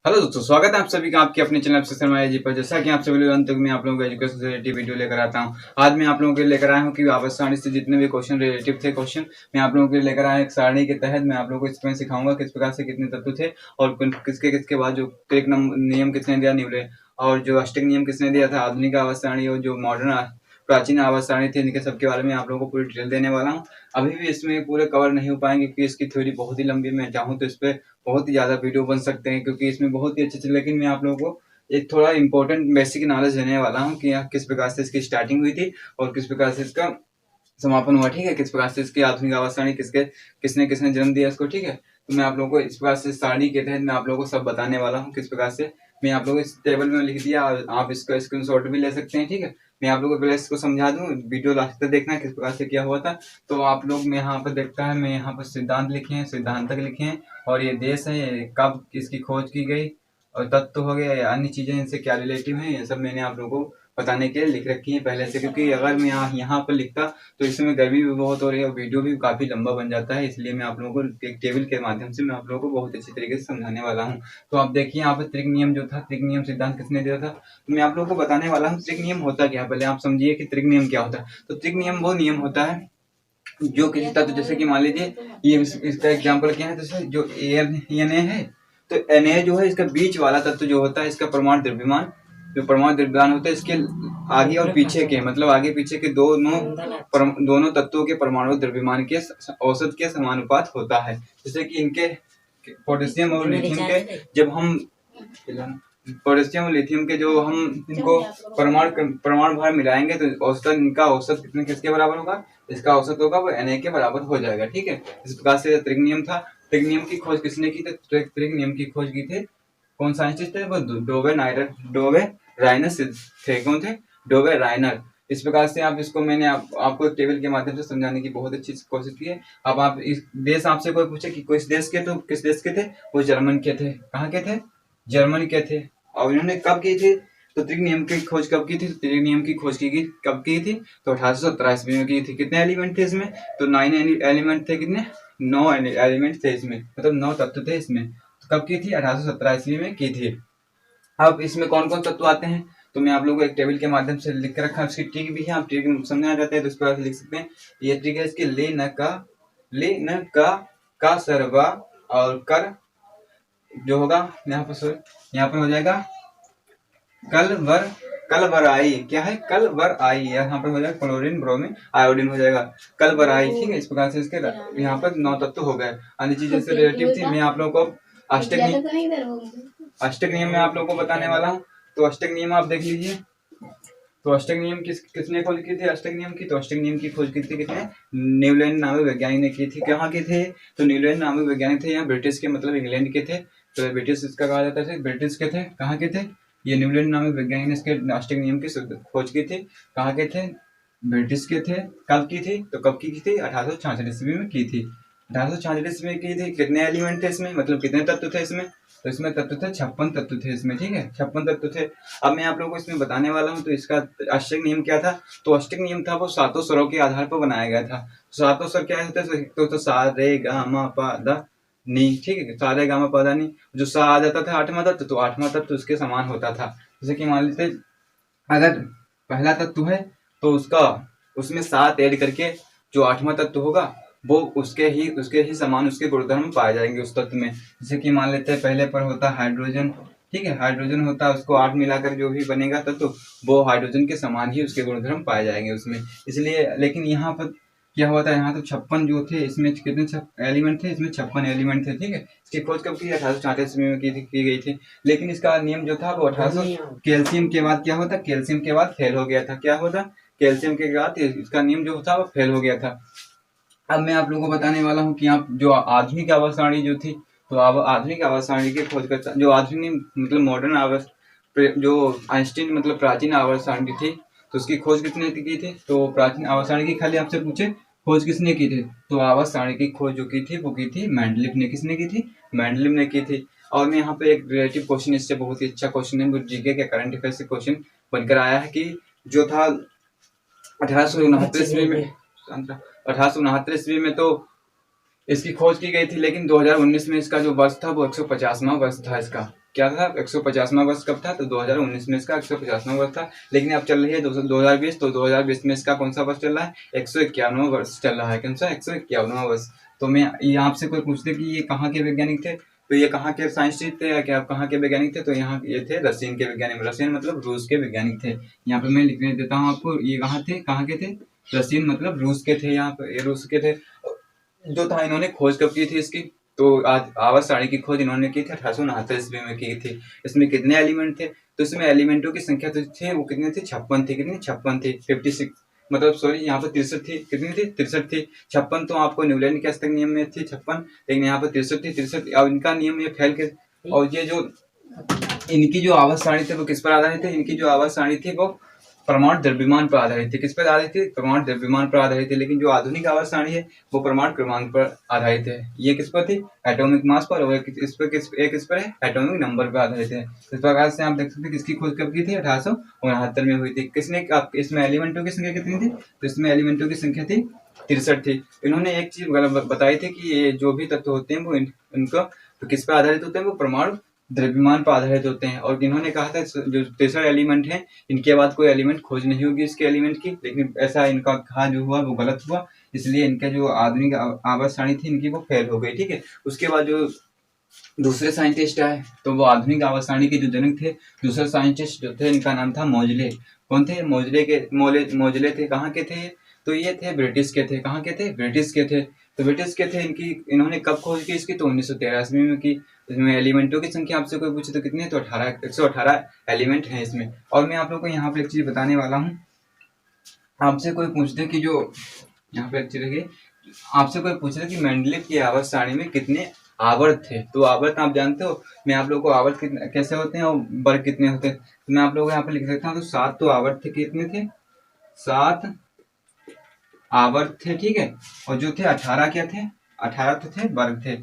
Hello दोस्तों, स्वागत है आप सभी का आपके अपने चैनल शर्मा जी पर। जैसा कि आप सभी लोग अंत तक मैं आप लोगों को एजुकेशन से रिलेटेड वीडियो लेकर आता हूं। आज मैं आप लोगों के लिए लेकर आया हूं कि आवर्त सारणी से जितने भी क्वेश्चन रिलेटिव थे क्वेश्चन मैं आप लोगों के लिए लेकर आया। एक सारणी के तहत मैं आप लोगों को इसमें सिखाऊंगा किस प्रकार से कितने तत्व थे और किसके किसके बाद जो क्रिक नियम किसने दिया, न्यूटन, और जो अष्टक नियम किसने दिया था, आधुनिक आवर्त सारणी और जो मॉडर्न प्राचीन आवर्त सारणी थी, इनके सबके बारे में आप लोगों को पूरी डिटेल देने वाला हूँ। अभी भी इसमें पूरे कवर नहीं हो पाएंगे क्योंकि इसकी थ्योरी बहुत ही लंबी, मैं चाहूँ तो इस पर बहुत ही ज़्यादा वीडियो बन सकते हैं क्योंकि इसमें बहुत ही अच्छे, लेकिन मैं आप लोगों को एक थोड़ा इंपॉर्टेंट बेसिक नॉलेज देने वाला हूँ कि किस प्रकार से इसकी स्टार्टिंग हुई थी और किस प्रकार से इसका समापन हुआ। ठीक है, किस प्रकार से इसकी आधुनिक आवर्त सारणी किसने किसने जन्म दिया इसको। ठीक है, तो मैं आप लोगों को इस प्रकार से सारणी के तहत मैं आप लोगों को सब बताने वाला हूँ किस प्रकार से। मैं आप लोगों को इस टेबल में लिख दिया, आप इसका स्क्रीनशॉट भी ले सकते हैं। ठीक है, मैं आप लोगों को पहले इसको समझा दूं, वीडियो लास्ट तक देखना किस प्रकार से क्या हुआ था। तो आप लोग में यहाँ पर देखता है, मैं यहाँ पर सिद्धांत लिखे हैं, सिद्धांतक लिखे हैं, और ये देश है, ये कब इसकी खोज की गई, और तत्व हो गया या अन्य चीजें इनसे क्या रिलेटिव है, ये सब मैंने आप लोगों को बताने के लिए लिख रखी है पहले से। क्योंकि अगर मैं यहाँ पर लिखता तो इस समय गर्मी भी बहुत हो रही है और वीडियो भी काफी लंबा बन जाता है, इसलिए मैं आप लोगों को एक टेबल के माध्यम से मैं आप लोगों को बहुत अच्छी तरीके से समझाने वाला हूँ। तो आप देखिए यहाँ पर त्रिक नियम जो था, त्रिक नियम सिद्धांत किसने दिया था, तो मैं आप लोगों को बताने वाला हूँ त्रिक नियम होता क्या है। पहले आप समझिए कि त्रिक नियम क्या होता है। तो त्रिक नियम वो नियम होता है जो किसी तत्व, जैसे कि मान लीजिए ये इसका एग्जाम्पल क्या है, जैसे जो एन ए है, तो एन ए जो है इसका बीच वाला तत्व जो होता है, इसका परमाणु द्रव्यमान, जो परमाणु द्रव्यमान होता है इसके आगे और पीछे के, मतलब आगे पीछे के दोनों तत्वों के परमाणु द्रव्यमान के औसत के समानुपात होता है। जैसे कि इनके पोटेशियम और लिथियम के जब हम पोटेशियम और लिथियम के जो हम इनको परमाणु भार मिलाएंगे तो औसतन इनका औसत कितने किसके बराबर होगा, इसका औसत होगा वो Na के बराबर हो जाएगा। ठीक है, इस प्रकार से त्रिक नियम था। त्रिक नियम की खोज किसने की थी, त्रिक नियम की खोज की थी कौन साइंटिस्ट थे, वो डोवे राइनर थे। कौन थे, डोवे राइनर। इस प्रकार से आप इसको मैंने आपको टेबल के माध्यम से समझाने की बहुत अच्छी कोशिश की है। अब आप इस देश आपसे कोई पूछे कि किस देश के, तो किस देश के थे, वो जर्मन के थे। कहाँ के थे, जर्मनी के थे। और इन्होंने कब की थी, तो त्रिक नियम की खोज कब की थी, तो त्रिक नियम की खोज कब की थी, तो 1817 ईस्वी में की थी। कितने एलिमेंट थे इसमें, तो 9 एलिमेंट थे। कितने, 9 एलिमेंट थे इसमें, मतलब 9 तत्व थे इसमें। तो कब की थी, 1817 ईस्वी में की थी। अब इसमें कौन कौन तत्व आते हैं, तो मैं आप लोगों को एक टेबल के माध्यम से लिख कर रखा है, उसकी ट्रिक भी है। आप ट्रिक समझना चाहते हैं तो इस प्रकार से लिख सकते हैं। ये ट्रिक है इसके, ले न का सर्वा और कर जो होगा यहाँ पर हो जाएगा कल वर आई। क्या है, कल वर आई, यहाँ पर हो जाएगा क्लोरीन ब्रोमीन आयोडीन हो जाएगा, कल वर आई। ठीक है, इस प्रकार से इसके यहाँ पर 9 तत्व हो गए। अन्य चीजें से रिलेटिव थी। मैं आप लोगों को अष्टक नियम में आप लोगों को बताने वाला हूँ। तो अष्टक नियम आप देख लीजिए। तो अष्टक नियम किसने खोज की थी, अष्टक नियम की, तो अष्टक नियम की खोज की थी किसने, न्यूलैंड नामक वैज्ञानिक ने की थी। कहाँ के थे, तो न्यूलैंड नामक वैज्ञानिक थे, यहाँ ब्रिटिश के, मतलब इंग्लैंड के थे, तो ब्रिटिश इसका कहा जाता है, ब्रिटिश के थे। कहाँ के थे, ये न्यूलैंड नामक वैज्ञानिक ने इसके अष्टक नियम की खोज की थी। कहाँ के थे, ब्रिटिश के थे। कब की थी, तो कब की थी, 1866 ईस्वी में की थी। 1866 ईस्वी में की थी। कितने एलिमेंट थे इसमें, मतलब कितने तत्व थे इसमें, तो इसमें तत्व थे 56 तत्व थे इसमें। ठीक है, 56 तत्व थे। अब मैं आप लोगों को इसमें बताने वाला हूँ। तो इसका अष्टक नियम क्या था, तो अष्टक नियम था वो 7 स्वरों के आधार पर बनाया गया था। 7 स्वर क्या होते हैं, तो सा रे गा मा पा दा नी। ठीक है, सा रे गा मा पा दा नी, जो सा आ जाता था 8वां तत्व, तो 8वां तत्व उसके समान होता था। जैसे कि मान लीजिए अगर पहला तत्व है तो उसमें 7 ऐड करके जो 8वां तत्व होगा वो उसके ही समान उसके गुणधर्म पाए जाएंगे उस तत्व में। जैसे कि मान लेते हैं पहले पर होता है हाइड्रोजन। ठीक है, हाइड्रोजन होता है, उसको 8 मिलाकर जो भी बनेगा तत्व वो हाइड्रोजन के समान ही उसके गुणधर्म पाए जाएंगे उसमें। इसलिए लेकिन यहाँ पर क्या हुआ था, यहाँ तो 56 जो थे, इसमें कितने एलिमेंट थे, इसमें 56 एलिमेंट थे। ठीक है, इसकी खोज कब की, 1866 में की गई थी। लेकिन इसका नियम जो था वो 1800 कैल्शियम के बाद क्या होता, कैल्शियम के बाद फेल हो गया था। क्या होता, कैल्शियम के बाद इसका नियम जो था वो फेल हो गया था। अब मैं आप लोगों को बताने वाला हूँ कि आप जो आधुनिक आवर्त सारणी जो थी, तो अब आधुनिक आवर्त सारणी की खोज करता, जो आधुनिक मतलब मॉडर्न आवर्त, जो आइंस्टीन मतलब प्राचीन आवर्त सारणी थी, तो उसकी खोज किसने की थी, तो प्राचीन आवर्त सारणी की खाली आपसे पूछे खोज किसने की थी, तो आवर्त सारणी की खोज जो की थी वो की थी मेंडलीव ने। किसने की थी, मेंडलीव ने की थी। और मैं यहाँ पे एक रिलेटिव क्वेश्चन, इससे बहुत ही अच्छा क्वेश्चन है, वो जीके के करंट अफेयर से क्वेश्चन बनकर आया है कि जो था 1869 ईस्वी में, 1869 ईस्वी में तो इसकी खोज की गई थी, लेकिन 2019 में इसका जो वर्ष था वो 150वां वर्ष था इसका। क्या था 150वां वर्ष कब था, तो 2019 में इसका 150वां वर्ष था। लेकिन अब चल रही है 2020, तो 2020 में इसका कौन सा वर्ष चल रहा है, 151वां वर्ष चल रहा है। कौन सा, 151वां वर्ष। तो मैं ये आपसे कोई पूछते कि ये कहाँ के वैज्ञानिक थे, तो ये कहाँ के साइंटिस्ट थे या क्या कहाँ के वैज्ञानिक थे, तो यहाँ ये थे रशियन के वैज्ञानिक। रशियन मतलब रूस के वैज्ञानिक थे। यहाँ पे मैं लिखने देता हूँ आपको, ये कहाँ के थे, रशियन मतलब रूस के थे। यहाँ पे रूस के थे जो था। इन्होंने खोज कब की थी इसकी, तो आज आवर्त सारणी की खोज इन्होंने की थी 1869 ईस्वी में की थी। इसमें कितने एलिमेंट थे, तो इसमें एलिमेंटों की संख्या तो थी वो कितनी थी, 56 थी। कितनी, 56 थी, 56, मतलब सॉरी यहाँ पर 63 थी। कितनी थी, 63 थी। 56 तो आपको न्यूलैंड के अष्टक नियम में थी 56, लेकिन यहाँ पर 63 थी। 63 और इनका नियम ये फैल के, और ये जो इनकी जो आवर्त सारणी थी वो किस पर आधारित है, इनकी जो आवर्त सारणी थी वो परमाणु द्रव्यमान पर आधारित थी। किस पर आधारित थी, परमाणु द्रव्यमान पर आधारित थी। लेकिन जो आधुनिक आवर्त सारणी है वो परमाणु क्रमांक पर आधारित है। ये किस पर थी, एटॉमिक मास पर, और इस पर है एटॉमिक नंबर पर आधारित है। इस प्रकार से आप देख सकते हैं किसकी खोज कब की थी, 1869 में हुई थी। किसने, इसमें एलिमेंटों की संख्या कितनी थी, तो इसमें एलिमेंटों की संख्या थी 63 थी। इन्होंने एक चीज बताई थी कि ये जो भी तत्व होते हैं वो इनका तो किस पर आधारित होते हैं, वो परमाणु द्रव्यमान पर आधारित होते हैं। और इन्होंने कहा था जो 63 एलिमेंट हैं, इनके बाद कोई एलिमेंट खोज नहीं होगी इसके एलिमेंट की, लेकिन ऐसा इनका कहा जो हुआ वो गलत हुआ। इसलिए इनका जो आधुनिक आवर्त सारणी थी इनकी वो फेल हो गई। ठीक है, उसके बाद जो दूसरे साइंटिस्ट आए तो वो आधुनिक आवर्त सारणी के जो जनक थे, दूसरे साइंटिस्ट जो थे इनका नाम था मोजले। कौन थे, मोजले थे। कहाँ के थे, तो ये थे ब्रिटिश के थे। कहाँ के थे, ब्रिटिश के थे। तो ब्रिटिश के थे। इन्होंने कब खोज की इसकी, तो 1913 ईस्वी में की। इसमें एलिमेंटों की संख्या आपसे कोई पूछे तो कितनी है, तो 118 एलिमेंट हैं इसमें। और मैं आप लोग को यहाँ पे एक चीज बताने वाला हूँ। आपसे कोई पूछते कि जो यहाँ पे एक चीज देखिए, आपसे कोई पूछ रहा कि मेंडलीव की आवर्त सारणी में कितने आवर्त थे, तो आवर्त आप जानते हो। मैं आप लोगों को आवर्त कैसे होते हैं और वर्ग कितने होते हैं, तो मैं आप लोगों को यहाँ पे लिख सकता हूँ। तो 7 तो आवर्त थे, कितने थे, 7 आवर्त थे। ठीक है, और जो थे 18 क्या थे, 18 तो थे वर्ग थे।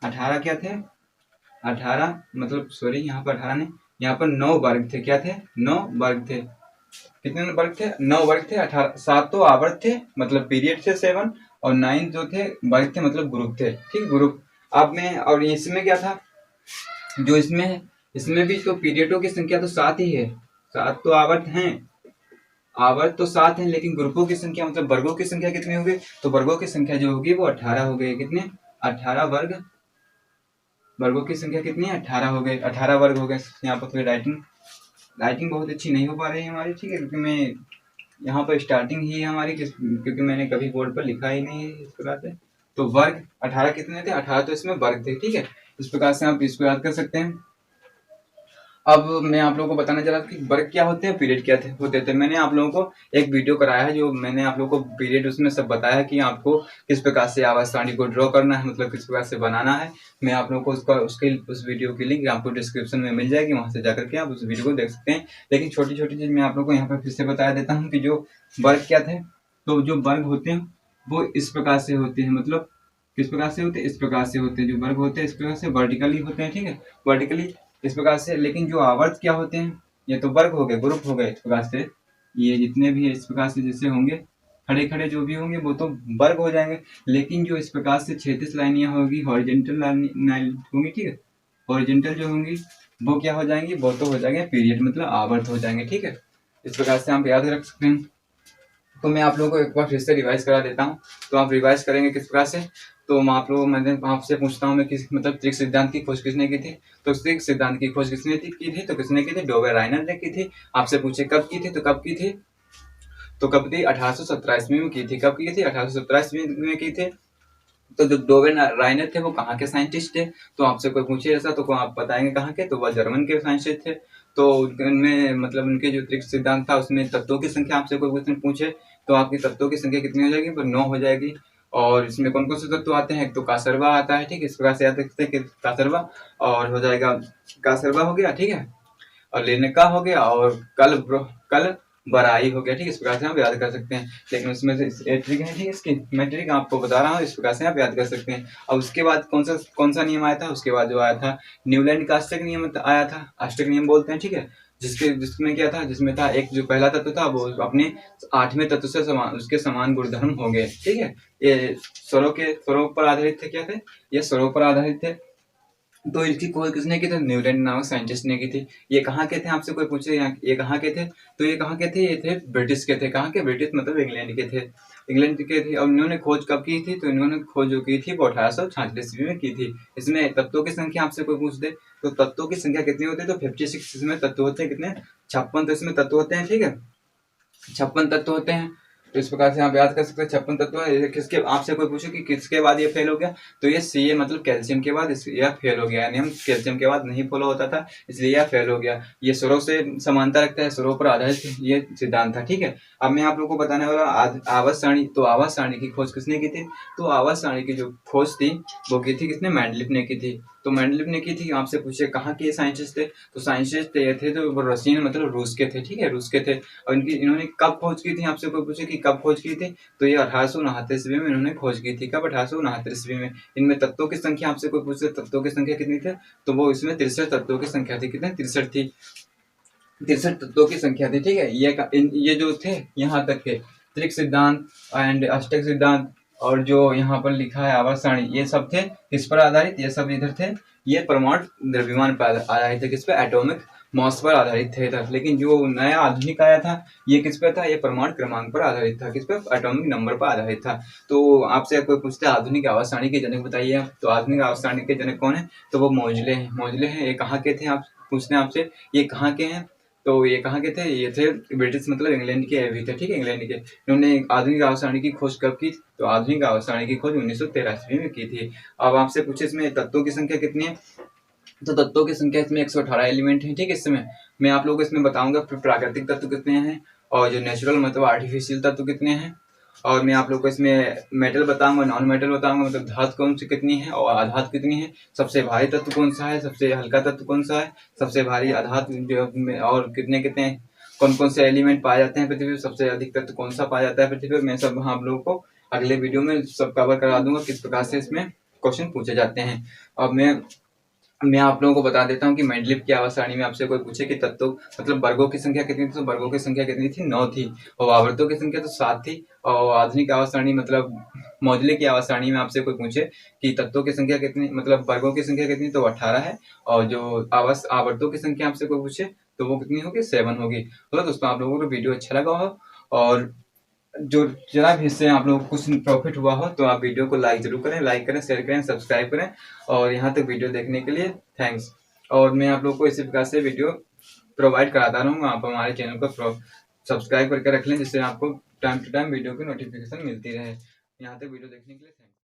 18 क्या थे, 18 मतलब सॉरी यहाँ पर 18 नहीं, यहाँ पर 9 वर्ग थे। क्या थे, 9 वर्ग थे। कितने वर्ग थे, 9 वर्ग थे। 18, 7 तो आवर्त थे मतलब पीरियड थे 7, और 9 जो थे वर्ग थे मतलब ग्रुप थे। ठीक, ग्रुप। अब में और इसमें क्या था, जो इसमें भी तो पीरियडों की संख्या तो 7 ही है। 7 तो आवर्त हैं, आवर्त तो 7 है, लेकिन ग्रुपों की संख्या मतलब वर्गों की संख्या कितनी होगी, तो वर्गों की संख्या जो होगी वो 18 हो गई। कितने, 18 वर्गों की संख्या कितनी है, 18 हो गए। 18 वर्ग हो गए। यहाँ पर थोड़ी राइटिंग बहुत अच्छी नहीं हो पा रही है हमारी। ठीक है, क्योंकि मैं यहाँ पर स्टार्टिंग ही है हमारी, क्योंकि मैंने कभी बोर्ड पर लिखा ही नहीं है इस प्रकार से। तो वर्ग 18 कितने थे, 18 तो इसमें वर्ग थे। ठीक है, इस प्रकार से आप इसको याद कर सकते हैं। अब मैं आप लोगों को बताना चाह रहा था कि वर्ग क्या होते हैं, पीरियड क्या होते थे। मैंने आप लोगों को एक वीडियो कराया है, जो मैंने आप लोगों को पीरियड उसमें सब बताया है कि आपको किस प्रकार से आवर्त सारणी को ड्रॉ करना है, मतलब किस प्रकार से बनाना है। मैं आप लोगों को उस वीडियो की लिंक आपको डिस्क्रिप्शन में मिल जाएगी, वहां से जाकर के आप उस वीडियो को देख सकते हैं। लेकिन छोटी छोटी चीज मैं आप लोग को यहाँ पर फिर से बता देता हूँ कि जो वर्ग क्या थे। तो जो वर्ग होते हैं वो इस प्रकार से होते हैं, मतलब किस प्रकार से होते हैं, इस प्रकार से होते हैं। जो वर्ग होते हैं इस प्रकार से वर्टिकली होते हैं। ठीक है, वर्टिकली इस प्रकार से। लेकिन जो आवर्त क्या होते हैं, ये तो वर्ग हो गए, ग्रुप हो गए। इस प्रकार से ये जितने भी है इस प्रकार से जैसे होंगे, खड़े खड़े जो भी होंगे वो तो वर्ग हो जाएंगे। लेकिन जो इस प्रकार से क्षैतिज लाइनियां होगी, हॉरिजॉन्टल लाइन होंगी, ठीक है, हॉरिजॉन्टल जो होंगी वो क्या हो जाएंगी, वो तो हो जाएंगे पीरियड, मतलब आवर्त हो जाएंगे। ठीक है, इस प्रकार से आप याद रख सकते हैं। तो मैं आप लोगों को एक बार फिर से रिवाइज करा देता हूँ। तो आप रिवाइज करेंगे किस प्रकार से, तो मैं आप लोगों मैंने आपसे पूछता हूँ मैं किस मतलब त्रिक सिद्धांत की खोज किसने की थी, तो त्रिक सिद्धांत की खोज किसने की थी, तो किसने की थी, डोबे राइनर ने की थी। आपसे पूछे कब की थी, तो कब की थी, तो कब थी, 1817 ईस्वी में की थी। कब की थी, 1817 ईस्वी में की थी। तो जो डोबे राइनर थे वो कहाँ के साइंटिस्ट थे, तो आपसे कोई पूछे ऐसा तो आप बताएंगे कहाँ के, तो वह जर्मन के साइंटिस्ट थे। तो उनमें मतलब उनके जो त्रिक सिद्धांत था उसमें तत्वों की संख्या आपसे कोई क्वेश्चन पूछे तो आपकी तत्वों की संख्या कितनी हो जाएगी, वो 9 हो जाएगी। और इसमें कौन कौन से तत्व आते हैं, एक तो कासरवा आता है। ठीक है, इस प्रकार से याद रखते हैं कि कासरवा, और हो जाएगा कासरवा हो गया। ठीक है, और लेनिका हो गया, और कल बराई हो गया। ठीक है, इस प्रकार से आप याद कर सकते हैं। लेकिन उसमें से ट्रिक है, ठीक है, इसकी मैं ट्रिक आपको बता रहा हूँ, इस प्रकार से आप याद कर सकते हैं। और उसके बाद कौन सा नियम आया था, उसके बाद जो आया था न्यूलैंड का अष्टक नियम आया था। अष्टक नियम बोलते हैं, ठीक है, जिसमें क्या था, जिसमें था एक जो पहला तत्व था वो अपने 8वें तत्व से उसके समान गुणधर्म हो गए। ठीक है, ये स्वरों पर आधारित थे। क्या थे, ये स्वरों पर आधारित थे। तो इसकी खोज किसने की थी? न्यूटन नामक साइंटिस्ट ने की थी। ये कहाँ के थे? आपसे कोई पूछे यहाँ ये कहाँ के थे? तो ये कहाँ के थे? ये थे ब्रिटिश के थे। कहाँ के? ब्रिटिश मतलब इंग्लैंड के थे। इंग्लैंड के थे और इन्होंने खोज कब की थी? तो इन्होंने खोज जो की थी वो 1866 ईस्वी में की थी। इसमें तत्वों की संख्या आपसे कोई पूछ दे तो तत्वों की संख्या कितनी होती है? तो 56 इसमें तत्व होते हैं। कितने? 56 तो इसमें तत्व होते हैं। ठीक है, 56 तत्व होते हैं। तो इस प्रकार से आप याद कर सकते हैं 56 तत्व है। ये किसके आपसे कोई पूछे कि किसके बाद ये फेल हो गया तो ये सी ए मतलब कैल्शियम के बाद यह फेल हो गया। यानी हम कैल्शियम के बाद नहीं फॉलो होता था इसलिए यह फेल हो गया। ये स्वरों से समानता रखता है, स्वरों पर आधारित ये सिद्धांत था। ठीक है, अब मैं आप लोगों को बताने वाला आवर्त सारणी। तो आवर्त सारणी की खोज किसने की थी? तो आवर्त सारणी की जो खोज थी वो की थी किसने? मेंडलीफ ने की थी। तो मेंडलीफ ने की थी। आपसे पूछे कहाँ के साइंटिस्ट थे? तो साइंटिस्ट ये थे तो रशियन मतलब रूस के थे। ठीक है, रूस के थे। और इन्होंने कब खोज की थी? आपसे कोई पूछे कि कब खोज की थी तो ये 1869 ईस्वी में इन्होंने खोज की थी। कब? 1869 ईस्वी में। इनमें तत्वों की संख्या आपसे कोई पूछे तत्वों की संख्या कितनी थी तो वो इसमें 63 तत्वों की संख्या थी। कितने? 63 थी। 63 तत्वों की संख्या थी। ठीक है, ये जो थे यहाँ तक के त्रिक सिद्धांत एंड अष्टक सिद्धांत और जो यहाँ पर लिखा है आवर्त सारणी ये सब थे किस पर आधारित? ये सब इधर थे ये परमाणु द्रव्यमान पर आधारित थे। किस पे? एटॉमिक मास पर आधारित थे इधर। लेकिन जो नया आधुनिक आया था ये किस पे था? ये परमाणु क्रमांक पर आधारित था। किस पे? एटॉमिक नंबर पर आधारित था। तो आपसे कोई पूछता है आधुनिक आवर्त सारणी के जनक बताइए आप। तो आधुनिक आवर्त सारणी के जनक कौन है? तो वो मोजले हैं। मोजले हैं। ये कहाँ के थे? आप पूछते हैं आपसे ये कहाँ के हैं? तो ये कहाँ के थे? ये थे ब्रिटिश मतलब इंग्लैंड के भी थे। ठीक है, इंग्लैंड के। इन्होंने आधुनिक आवर्त सारणी की खोज कब की? तो आधुनिक आवर्त सारणी की खोज 1913 ईस्वी में की थी। अब आपसे पूछे इसमें तत्वों की संख्या कितनी है? तो तत्वों की संख्या इसमें 118 एलिमेंट है। ठीक है, इसमें मैं आप लोगों को इसमें बताऊंगा प्राकृतिक तत्व कितने हैं और जो नेचुरल मतलब आर्टिफिशियल तत्व कितने हैं। और मैं आप लोग को इसमें मेटल बताऊंगा, नॉन मेटल बताऊंगा, मतलब धातु कौन सी कितनी है और अधातु कितनी है, सबसे भारी तत्व कौन सा है, सबसे हल्का तत्व कौन सा है, सबसे भारी अधातु जो और कितने कितने कौन कौन से एलिमेंट पाए जाते हैं पृथ्वी पर, सबसे अधिक तत्व कौन सा पाया जाता है पृथ्वी पर। मैं सब आप लोगों को अगले वीडियो में सब कवर करा दूंगा किस प्रकार से इसमें क्वेश्चन पूछे जाते हैं। अब मैं आप लोगों को बता देता हूँ कि मेंडलीफ की आवर्त सारणी में आपसे कोई पूछे कि तत्वों मतलब वर्गों की संख्या कितनी थी तो वर्गों की संख्या कितनी थी? 9 थी। और आवर्तों की संख्या तो 7 थी। और आधुनिक आवर्त सारणी मतलब मोजले की आवर्त सारणी में आपसे कोई पूछे कि तत्वों की संख्या कितनी मतलब वर्गों की संख्या कितनी तो 18 है। और जो आवर्तों की संख्या आपसे कोई पूछे तो वो कितनी होगी? 7 होगी। तो दोस्तों आप लोगों को वीडियो अच्छा लगा हो और जो जरा भी इससे आप लोगों को कुछ प्रॉफिट हुआ हो तो आप वीडियो को लाइक जरूर करें, लाइक करें, शेयर करें, सब्सक्राइब करें। और यहाँ तक वीडियो देखने के लिए थैंक्स। और मैं आप लोगों को इसी प्रकार से वीडियो प्रोवाइड कराता रहूँगा। आप हमारे चैनल को सब्सक्राइब करके रख लें जिससे आपको टाइम टू टाइम वीडियो की नोटिफिकेशन मिलती रहे। यहाँ तक वीडियो देखने के लिए थैंक्स।